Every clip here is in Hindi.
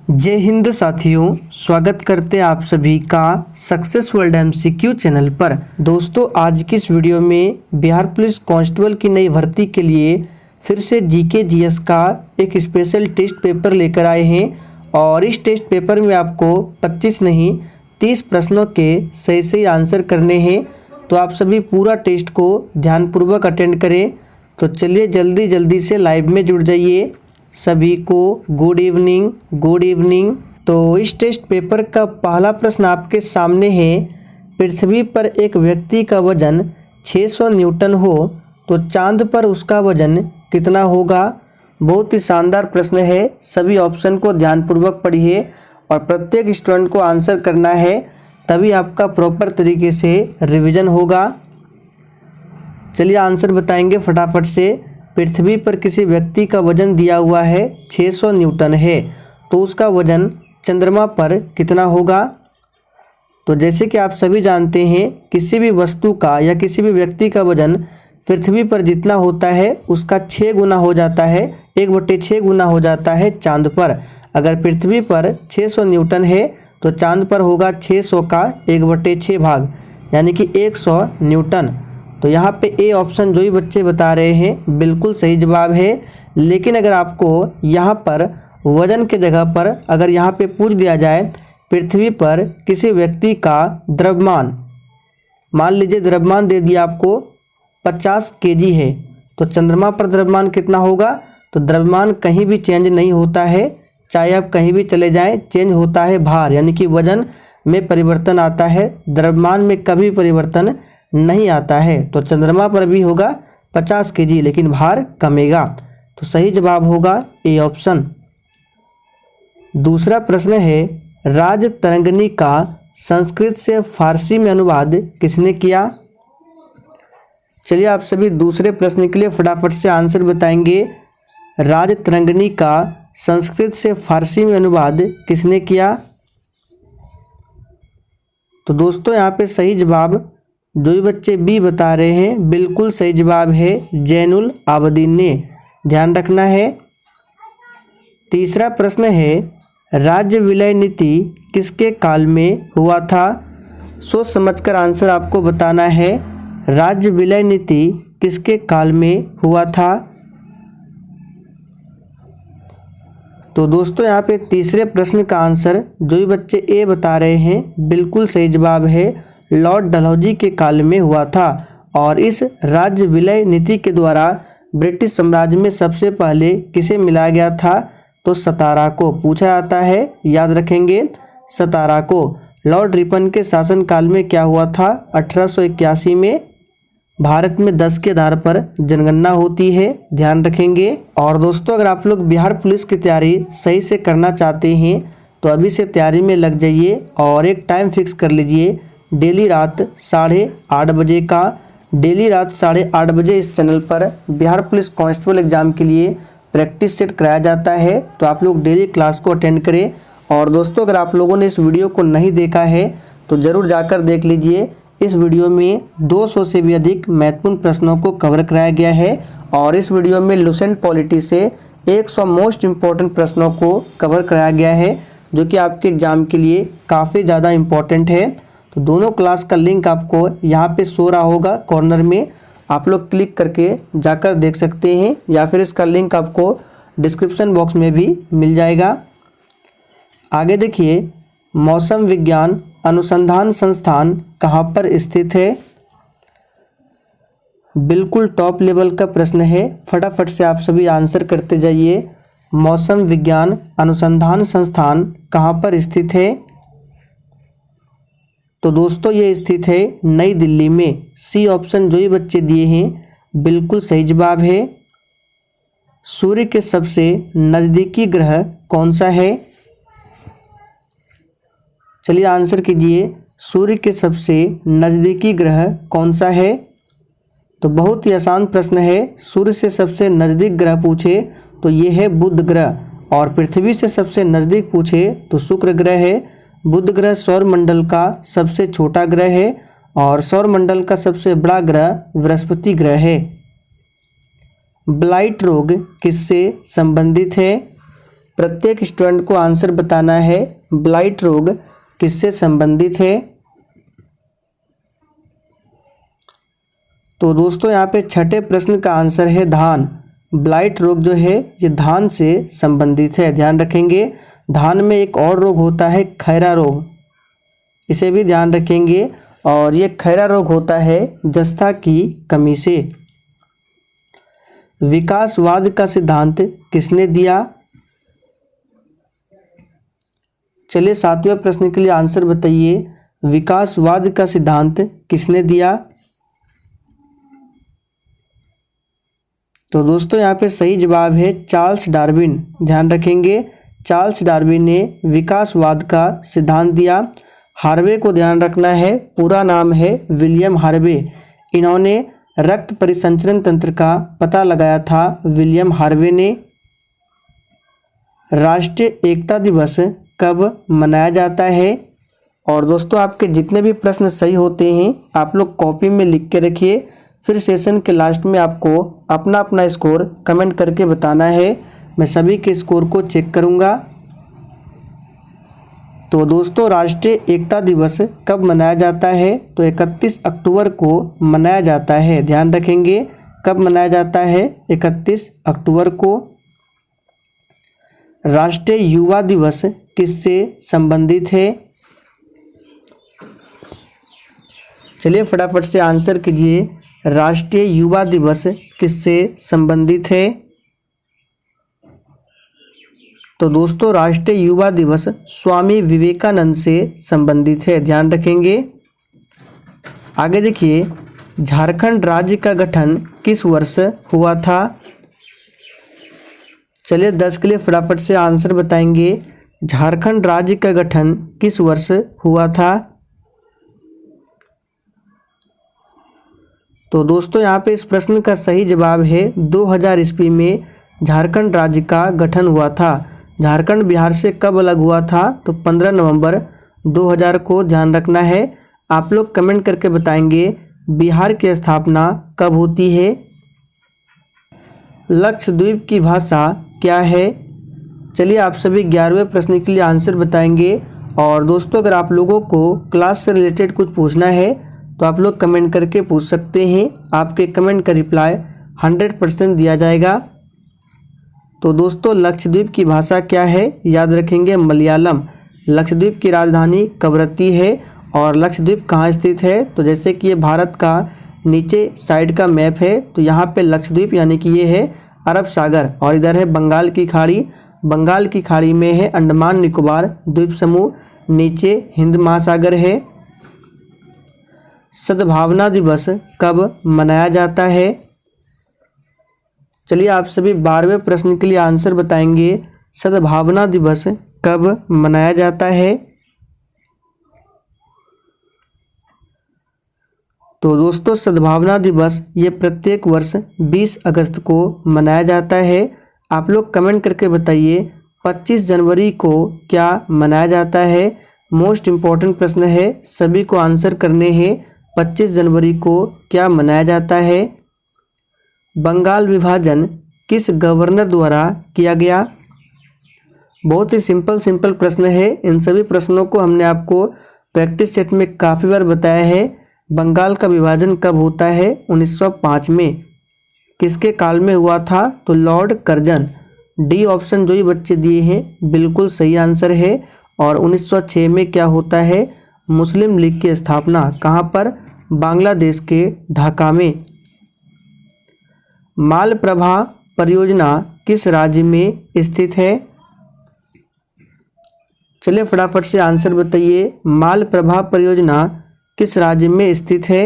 जय हिंद साथियों, स्वागत करते हैं आप सभी का सक्सेस वर्ल्ड MCQ चैनल पर। दोस्तों, आज की इस वीडियो में बिहार पुलिस कांस्टेबल की नई भर्ती के लिए फिर से GK GS का एक स्पेशल टेस्ट पेपर लेकर आए हैं और इस टेस्ट पेपर में आपको 25 नहीं 30 प्रश्नों के सही सही आंसर करने हैं। तो आप सभी पूरा टेस्ट को ध्यानपूर्वक अटेंड करें। तो चलिए जल्दी से लाइव में जुड़ जाइए। सभी को गुड इवनिंग। तो इस टेस्ट पेपर का पहला प्रश्न आपके सामने है। पृथ्वी पर एक व्यक्ति का वजन 600 न्यूटन हो तो चांद पर उसका वजन कितना होगा। बहुत ही शानदार प्रश्न है। सभी ऑप्शन को ध्यानपूर्वक पढ़िए और प्रत्येक स्टूडेंट को आंसर करना है, तभी आपका प्रॉपर तरीके से रिवीजन होगा। चलिए आंसर बताएंगे फटाफट से। पृथ्वी पर किसी व्यक्ति का वजन दिया हुआ है 600 न्यूटन है, तो उसका वजन चंद्रमा पर कितना होगा। तो जैसे कि आप सभी जानते हैं, किसी भी वस्तु का या किसी भी व्यक्ति का वजन पृथ्वी पर जितना होता है उसका 6 गुना हो जाता है, 1/6 गुना हो जाता है चांद पर। अगर पृथ्वी पर 600 न्यूटन है तो चांद पर होगा 600 का 1/6 भाग, यानी कि 100 न्यूटन। तो यहाँ पे ए ऑप्शन जो ही बच्चे बता रहे हैं बिल्कुल सही जवाब है। लेकिन अगर आपको यहाँ पर वजन के जगह पर अगर यहाँ पे पूछ दिया जाए पृथ्वी पर किसी व्यक्ति का द्रव्यमान, मान लीजिए द्रव्यमान दे दिया आपको 50 kg है, तो चंद्रमा पर द्रव्यमान कितना होगा। तो द्रव्यमान कहीं भी चेंज नहीं होता है, चाहे आप कहीं भी चले जाएं, चेंज होता है भार, यानी कि वजन में परिवर्तन आता है, द्रव्यमान में कभी परिवर्तन नहीं आता है। तो चंद्रमा पर भी होगा 50 kg, लेकिन भार कमेगा। तो सही जवाब होगा ए ऑप्शन। दूसरा प्रश्न है, राजतरंगिणी का संस्कृत से फारसी में अनुवाद किसने किया। चलिए आप सभी दूसरे प्रश्न के लिए फटाफट से आंसर बताएंगे। राजतरंगिणी का संस्कृत से फारसी में अनुवाद किसने किया। तो दोस्तों यहाँ पे सही जवाब जो भी बच्चे बी बता रहे हैं बिल्कुल सही जवाब है, जैनुल आबदीन ने। ध्यान रखना है। तीसरा प्रश्न है, राज्य विलय नीति किसके काल में हुआ था। सोच समझकर आंसर आपको बताना है। राज्य विलय नीति किसके काल में हुआ था। तो दोस्तों यहाँ पे तीसरे प्रश्न का आंसर जो भी बच्चे ए बता रहे हैं बिल्कुल सही जवाब है, लॉर्ड डलहौजी के काल में हुआ था। और इस राज्य विलय नीति के द्वारा ब्रिटिश साम्राज्य में सबसे पहले किसे मिलाया गया था। तो सतारा को पूछा जाता है, याद रखेंगे सतारा को। लॉर्ड रिपन के शासनकाल में क्या हुआ था, 1881 में भारत में 10 के आधार पर जनगणना होती है, ध्यान रखेंगे। और दोस्तों अगर आप लोग बिहार पुलिस की तैयारी सही से करना चाहते हैं तो अभी से तैयारी में लग जाइए और एक टाइम फिक्स कर लीजिए, डेली रात 8:30 बजे का। डेली रात 8:30 बजे इस चैनल पर बिहार पुलिस कांस्टेबल एग्जाम के लिए प्रैक्टिस सेट कराया जाता है, तो आप लोग डेली क्लास को अटेंड करें। और दोस्तों अगर आप लोगों ने इस वीडियो को नहीं देखा है तो ज़रूर जाकर देख लीजिए। इस वीडियो में 200 से भी अधिक महत्वपूर्ण प्रश्नों को कवर कराया गया है और इस वीडियो में लुसेंट पॉलिटी से 100 मोस्ट इम्पॉर्टेंट प्रश्नों को कवर कराया गया है, जो कि आपके एग्जाम के लिए काफ़ी ज़्यादा इम्पॉर्टेंट है। तो दोनों क्लास का लिंक आपको यहाँ पे शो रहा होगा कॉर्नर में, आप लोग क्लिक करके जाकर देख सकते हैं, या फिर इसका लिंक आपको डिस्क्रिप्शन बॉक्स में भी मिल जाएगा। आगे देखिए, मौसम विज्ञान अनुसंधान संस्थान कहाँ पर स्थित है। बिल्कुल टॉप लेवल का प्रश्न है, फटाफट से आप सभी आंसर करते जाइए। मौसम विज्ञान अनुसंधान संस्थान कहाँ पर स्थित है। तो दोस्तों ये स्थित है नई दिल्ली में। सी ऑप्शन जो ही बच्चे दिए हैं बिल्कुल सही जवाब है। सूर्य के सबसे नज़दीकी ग्रह कौन सा है। चलिए आंसर कीजिए, सूर्य के सबसे नज़दीकी ग्रह कौन सा है। तो बहुत ही आसान प्रश्न है। सूर्य से सबसे नज़दीक ग्रह पूछे तो ये है बुध ग्रह, और पृथ्वी से सबसे नज़दीक पूछे तो शुक्र ग्रह है। बुध ग्रह सौर मंडल का सबसे छोटा ग्रह है और सौर मंडल का सबसे बड़ा ग्रह बृहस्पति ग्रह है। ब्लाइट रोग किससे संबंधित है। प्रत्येक स्टूडेंट को आंसर बताना है। ब्लाइट रोग किससे संबंधित है? तो दोस्तों यहाँ पे छठे प्रश्न का आंसर है धान। ब्लाइट रोग जो है ये धान से संबंधित है, ध्यान रखेंगे। धान में एक और रोग होता है खैरा रोग, इसे भी ध्यान रखेंगे। और ये खैरा रोग होता है जस्ता की कमी से। विकासवाद का सिद्धांत किसने दिया? चलिए 7वें प्रश्न के लिए आंसर बताइए। विकासवाद का सिद्धांत किसने दिया? तो दोस्तों यहाँ पे सही जवाब है चार्ल्स डार्विन, ध्यान रखेंगे। चार्ल्स डार्विन ने विकासवाद का सिद्धांत दिया। हार्वे को ध्यान रखना है, पूरा नाम है विलियम हार्वे। इन्होंने रक्त परिसंचरण तंत्र का पता लगाया था, विलियम हार्वे ने। राष्ट्रीय एकता दिवस कब मनाया जाता है? और दोस्तों आपके जितने भी प्रश्न सही होते हैं आप लोग कॉपी में लिख के रखिए, फिर सेशन के लास्ट में आपको अपना अपना स्कोर कमेंट करके बताना है। मैं सभी के स्कोर को चेक करूंगा। तो दोस्तों राष्ट्रीय एकता दिवस कब मनाया जाता है? तो 31 अक्टूबर को मनाया जाता है, ध्यान रखेंगे। कब मनाया जाता है? 31 अक्टूबर को। राष्ट्रीय युवा दिवस किससे संबंधित है? चलिए फटाफट से आंसर कीजिए। राष्ट्रीय युवा दिवस किससे संबंधित है? तो दोस्तों राष्ट्रीय युवा दिवस स्वामी विवेकानंद से संबंधित है, ध्यान रखेंगे। आगे देखिए, झारखंड राज्य का गठन किस वर्ष हुआ था? चलिए 10 के लिए फटाफट से आंसर बताएंगे। झारखंड राज्य का गठन किस वर्ष हुआ था? तो दोस्तों यहाँ पे इस प्रश्न का सही जवाब है 2000 ईस्वी में झारखंड राज्य का गठन हुआ था। झारखंड बिहार से कब अलग हुआ था? तो 15 नवंबर 2000 को, ध्यान रखना है। आप लोग कमेंट करके बताएंगे बिहार की स्थापना कब होती है? लक्षद्वीप की भाषा क्या है? चलिए आप सभी 11वें प्रश्न के लिए आंसर बताएंगे। और दोस्तों अगर आप लोगों को क्लास से रिलेटेड कुछ पूछना है तो आप लोग कमेंट करके पूछ सकते हैं। आपके कमेंट का रिप्लाई 100% दिया जाएगा। तो दोस्तों लक्षद्वीप की भाषा क्या है? याद रखेंगे मलयालम। लक्षद्वीप की राजधानी कवरत्ती है। और लक्षद्वीप कहाँ स्थित है? तो जैसे कि ये भारत का नीचे साइड का मैप है, तो यहाँ पे लक्षद्वीप यानी कि ये है अरब सागर, और इधर है बंगाल की खाड़ी। बंगाल की खाड़ी में है अंडमान निकोबार द्वीप समूह, नीचे हिंद महासागर है। सद्भावना दिवस कब मनाया जाता है? चलिए आप सभी 12वें प्रश्न के लिए आंसर बताएंगे। सद्भावना दिवस कब मनाया जाता है? तो दोस्तों सद्भावना दिवस ये प्रत्येक वर्ष 20 अगस्त को मनाया जाता है। आप लोग कमेंट करके बताइए 25 जनवरी को क्या मनाया जाता है? मोस्ट इम्पॉर्टेंट प्रश्न है, सभी को आंसर करने हैं। 25 जनवरी को क्या मनाया जाता है? बंगाल विभाजन किस गवर्नर द्वारा किया गया? बहुत ही सिंपल प्रश्न है। इन सभी प्रश्नों को हमने आपको प्रैक्टिस सेट में काफ़ी बार बताया है। बंगाल का विभाजन कब होता है? 1905 में। किसके काल में हुआ था? तो लॉर्ड कर्जन। डी ऑप्शन जो ही बच्चे दिए हैं बिल्कुल सही आंसर है। और 1906 में क्या होता है? मुस्लिम लीग की स्थापना कहाँ पर? बांग्लादेश के ढाका में। मालप्रभा परियोजना किस राज्य में स्थित है? चलिए फटाफट से आंसर बताइए। मालप्रभा परियोजना किस राज्य में स्थित है?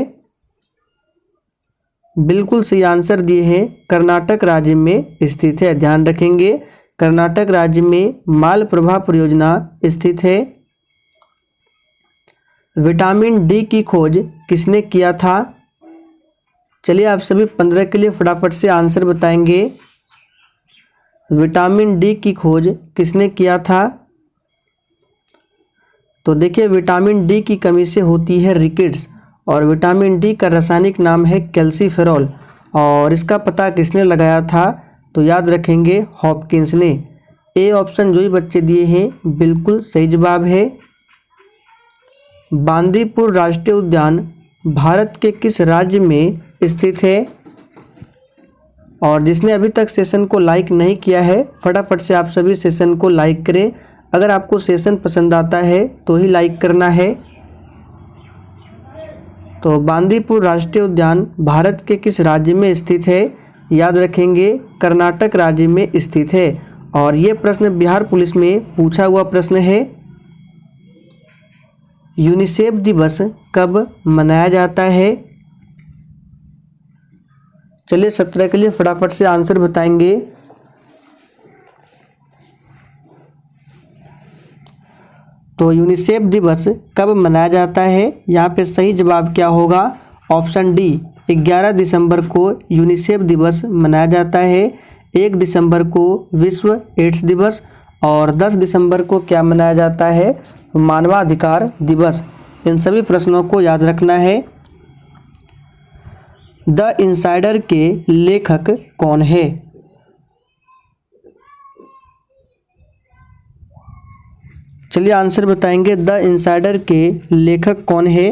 बिल्कुल सही आंसर दिए हैं, कर्नाटक राज्य में स्थित है, ध्यान रखेंगे। कर्नाटक राज्य में मालप्रभा परियोजना स्थित है। विटामिन डी की खोज किसने किया था? चलिए आप सभी 15 के लिए फटाफट से आंसर बताएंगे। विटामिन डी की खोज किसने किया था? तो देखिए विटामिन डी की कमी से होती है रिकेट्स, और विटामिन डी का रासायनिक नाम है कैल्सीफेरॉल। और इसका पता किसने लगाया था? तो याद रखेंगे हॉपकिंस ने। ए ऑप्शन जो ही बच्चे दिए हैं बिल्कुल सही जवाब है। बांदीपुर राष्ट्रीय उद्यान भारत के किस राज्य में स्थित है? और जिसने अभी तक सेशन को लाइक नहीं किया है फटाफट से आप सभी सेशन को लाइक करें। अगर आपको सेशन पसंद आता है तो ही लाइक करना है। तो बांदीपुर राष्ट्रीय उद्यान भारत के किस राज्य में स्थित है? याद रखेंगे कर्नाटक राज्य में स्थित है। और ये प्रश्न बिहार पुलिस में पूछा हुआ प्रश्न है। यूनिसेफ दिवस कब मनाया जाता है? चलिए 17 के लिए फटाफट से आंसर बताएंगे। तो यूनिसेफ दिवस कब मनाया जाता है? यहाँ पे सही जवाब क्या होगा? ऑप्शन डी 11 दिसंबर को यूनिसेफ दिवस मनाया जाता है। 1 दिसंबर को विश्व एड्स दिवस और 10 दिसंबर को क्या मनाया जाता है? मानवाधिकार दिवस। इन सभी प्रश्नों को याद रखना है। द इनसाइडर के लेखक कौन है? चलिए आंसर बताएंगे। द इनसाइडर के लेखक कौन है?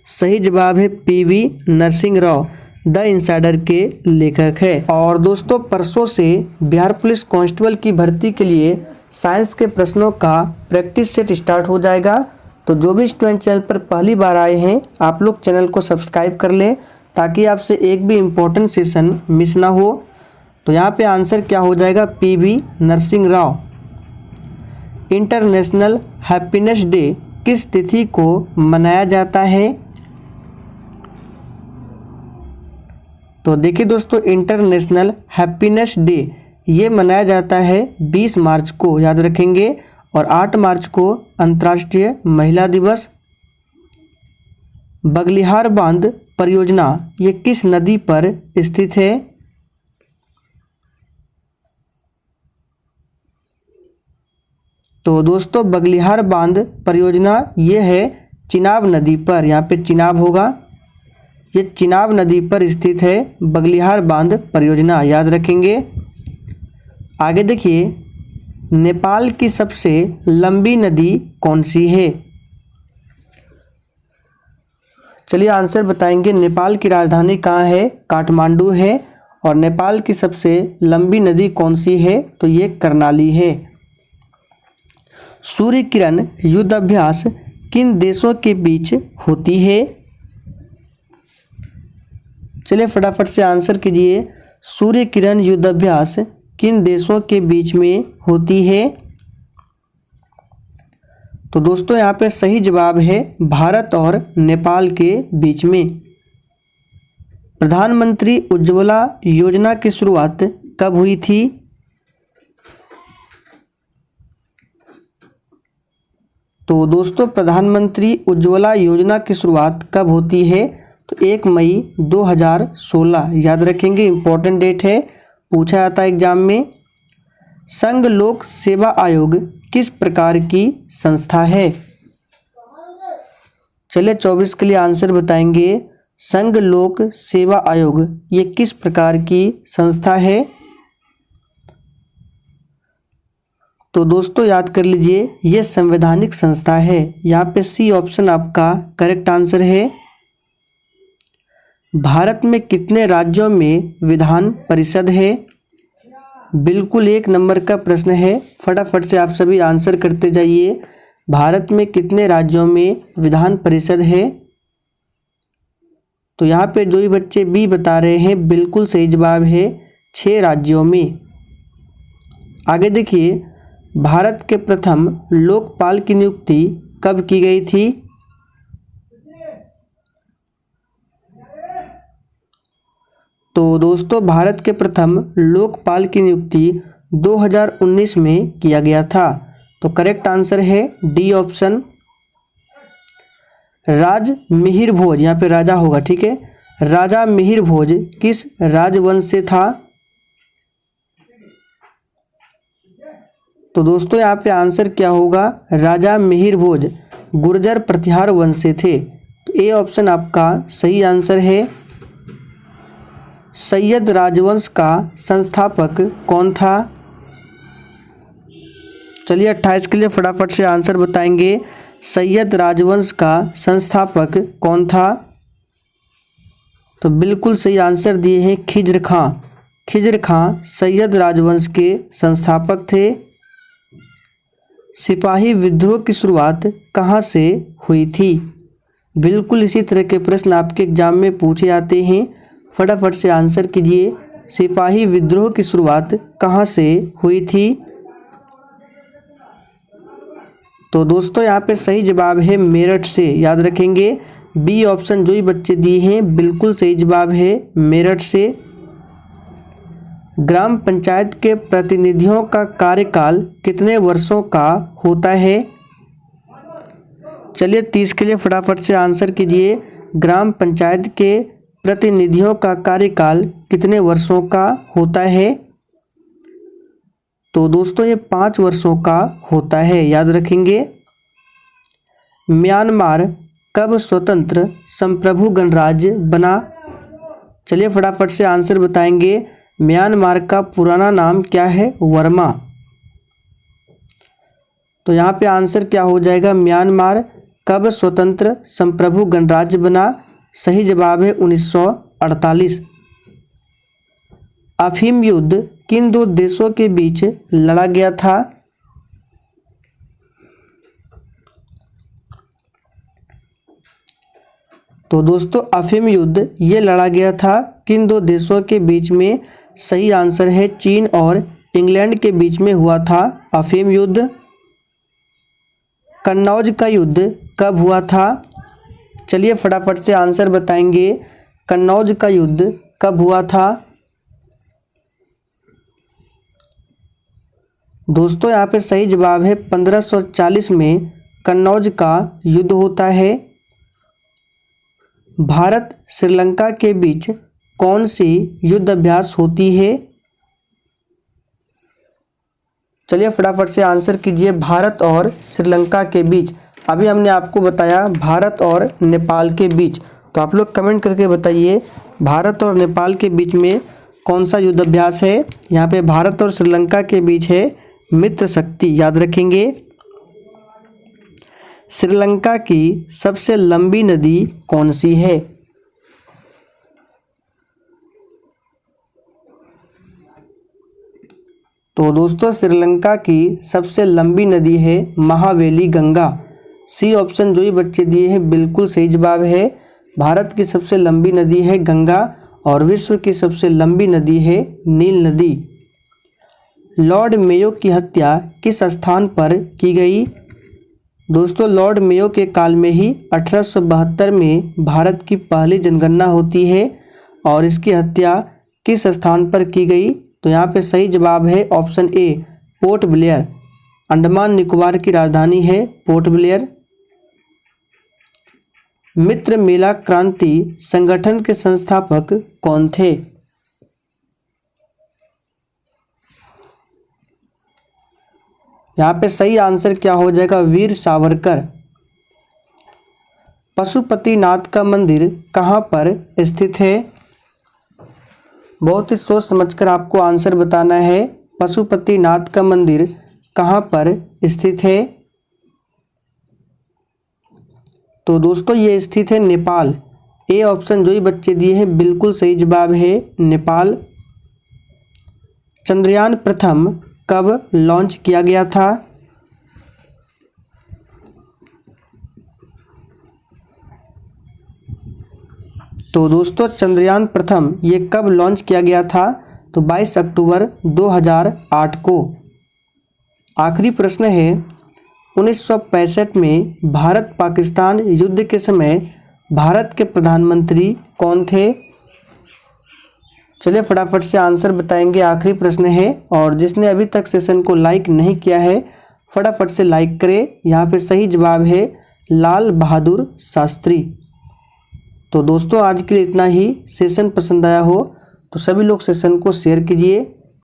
सही जवाब है PV Narasimha Rao the insider के लेखक है। और दोस्तों परसों से बिहार पुलिस कांस्टेबल की भर्ती के लिए साइंस के प्रश्नों का प्रैक्टिस सेट स्टार्ट हो जाएगा। तो जो भी स्टूडेंट चैनल पर पहली बार आए हैं आप लोग चैनल को सब्सक्राइब कर लें ताकि आपसे एक भी इम्पोर्टेंट सेशन मिस ना हो। तो यहाँ पे आंसर क्या हो जाएगा? PV Narasimha Rao. International happiness day किस तिथि को मनाया जाता है? तो देखिए दोस्तों इंटरनेशनल हैप्पीनेस डे ये मनाया जाता है 20 मार्च को, याद रखेंगे। और 8 मार्च को अंतर्राष्ट्रीय महिला दिवस। बगलिहार बांध परियोजना ये किस नदी पर स्थित है? तो दोस्तों बगलिहार बांध परियोजना ये है चिनाब नदी पर, यहाँ पे चिनाब होगा, ये चिनाब नदी पर स्थित है बगलिहार बांध परियोजना, याद रखेंगे। आगे देखिए नेपाल की सबसे लंबी नदी कौन सी है? चलिए आंसर बताएंगे। नेपाल की राजधानी कहाँ है? काठमांडू है। और नेपाल की सबसे लंबी नदी कौन सी है? तो ये कर्णाली है। सूर्य किरण युद्ध अभ्यास किन देशों के बीच होती है? चलिए फटाफट से आंसर कीजिए। सूर्य किरण युद्ध अभ्यास किन देशों के बीच में होती है? तो दोस्तों यहाँ पे सही जवाब है भारत और नेपाल के बीच में। प्रधानमंत्री उज्ज्वला योजना की शुरुआत कब हुई थी? तो दोस्तों प्रधानमंत्री उज्ज्वला योजना की शुरुआत कब होती है? तो 1 मई 2016, याद रखेंगे, इम्पोर्टेंट डेट है, पूछा जाता है एग्जाम में। संघ लोक सेवा आयोग किस प्रकार की संस्था है? चलिए 24 के लिए आंसर बताएंगे। संघ लोक सेवा आयोग ये किस प्रकार की संस्था है? तो दोस्तों याद कर लीजिए ये संवैधानिक संस्था है। यहाँ पे सी ऑप्शन आपका करेक्ट आंसर है। भारत में कितने राज्यों में विधान परिषद है? बिल्कुल 1 नंबर का प्रश्न है, फटाफट से आप सभी आंसर करते जाइए। भारत में कितने राज्यों में विधान परिषद है? तो यहाँ पे जो ही बच्चे बी बता रहे हैं बिल्कुल सही जवाब है 6 राज्यों में। आगे देखिए भारत के प्रथम लोकपाल की नियुक्ति कब की गई थी? तो दोस्तों भारत के प्रथम लोकपाल की नियुक्ति 2019 में किया गया था। तो करेक्ट आंसर है डी ऑप्शन। राज मिहिर भोज, यहाँ पे राजा होगा, ठीक है। राजा मिहिर भोज किस राजवंश से था? तो दोस्तों यहाँ पे आंसर क्या होगा? राजा मिहिर भोज गुर्जर प्रतिहार वंश से थे। तो ए ऑप्शन आपका सही आंसर है। सैयद राजवंश का संस्थापक कौन था? चलिए 28 के लिए फटाफट से आंसर बताएंगे। सैयद राजवंश का संस्थापक कौन था? तो बिल्कुल सही आंसर दिए हैं खिज्र खां। खिज्र खां सैयद राजवंश के संस्थापक थे। सिपाही विद्रोह की शुरुआत कहाँ से हुई थी? बिल्कुल इसी तरह के प्रश्न आपके एग्जाम में पूछे जाते हैं, फटाफट से आंसर कीजिए। सिपाही विद्रोह की शुरुआत कहाँ से हुई थी? तो दोस्तों यहाँ पे सही जवाब है मेरठ से, याद रखेंगे। बी ऑप्शन जो ही बच्चे दिए हैं बिल्कुल सही जवाब है मेरठ से। ग्राम पंचायत के प्रतिनिधियों का कार्यकाल कितने वर्षों का होता है? चलिए 30 के लिए फटाफट से आंसर कीजिए। ग्राम पंचायत के प्रतिनिधियों का कार्यकाल कितने वर्षों का होता है? तो दोस्तों ये 5 वर्षों का होता है, याद रखेंगे। म्यांमार कब स्वतंत्र संप्रभु गणराज्य बना? चलिए फटाफट से आंसर बताएंगे। म्यांमार का पुराना नाम क्या है? वर्मा। तो यहाँ पे आंसर क्या हो जाएगा? म्यांमार कब स्वतंत्र संप्रभु गणराज्य बना? सही जवाब है 1948। अफीम युद्ध किन दो देशों के बीच लड़ा गया था? तो दोस्तों अफीम युद्ध ये लड़ा गया था किन दो देशों के बीच में? सही आंसर है चीन और इंग्लैंड के बीच में हुआ था अफीम युद्ध। कन्नौज का युद्ध कब हुआ था? चलिए फटाफट से आंसर बताएंगे। कन्नौज का युद्ध कब हुआ था? दोस्तों यहाँ पे सही जवाब है 1540 में कन्नौज का युद्ध होता है। भारत श्रीलंका के बीच कौन सी युद्ध अभ्यास होती है? चलिए फटाफट से आंसर कीजिए। भारत और श्रीलंका के बीच, अभी हमने आपको बताया भारत और नेपाल के बीच, तो आप लोग कमेंट करके बताइए भारत और नेपाल के बीच में कौन सा युद्ध अभ्यास है। यहाँ पे भारत और श्रीलंका के बीच है मित्र शक्ति, याद रखेंगे। श्रीलंका की सबसे लंबी नदी कौन सी है? तो दोस्तों श्रीलंका की सबसे लंबी नदी है महावेली गंगा। सी ऑप्शन जो ही बच्चे दिए हैं बिल्कुल सही जवाब है। भारत की सबसे लंबी नदी है गंगा और विश्व की सबसे लंबी नदी है नील नदी। लॉर्ड मेयो की हत्या किस स्थान पर की गई? दोस्तों लॉर्ड मेयो के काल में ही 1872 में भारत की पहली जनगणना होती है और इसकी हत्या किस स्थान पर की गई? तो यहाँ पे सही जवाब है option A port Blair. Andaman Nicobar की राजधानी है पोर्ट ब्लेयर। मित्र मेला क्रांति संगठन के संस्थापक कौन थे? यहाँ पे सही आंसर क्या हो जाएगा? वीर सावरकर। पशुपतिनाथ का मंदिर कहाँ पर स्थित है? बहुत ही सोच समझकर आपको आंसर बताना है। पशुपतिनाथ का मंदिर कहाँ पर स्थित है? तो दोस्तों ये स्थित है नेपाल। ए ऑप्शन जो ही बच्चे दिए हैं बिल्कुल सही जवाब है नेपाल। चंद्रयान प्रथम कब लॉन्च किया गया था? तो दोस्तों चंद्रयान प्रथम ये कब लॉन्च किया गया था? तो 22 अक्टूबर 2008 को। आखिरी प्रश्न है 1965 में भारत पाकिस्तान युद्ध के समय भारत के प्रधानमंत्री कौन थे? चलिए फटाफट से आंसर बताएंगे। आखिरी प्रश्न है और जिसने अभी तक सेशन को लाइक नहीं किया है फटाफट से लाइक करें। यहाँ पे सही जवाब है लाल बहादुर शास्त्री। तो दोस्तों आज के लिए इतना ही। सेशन पसंद आया हो तो सभी लोग सेशन को शेयर कीजिए।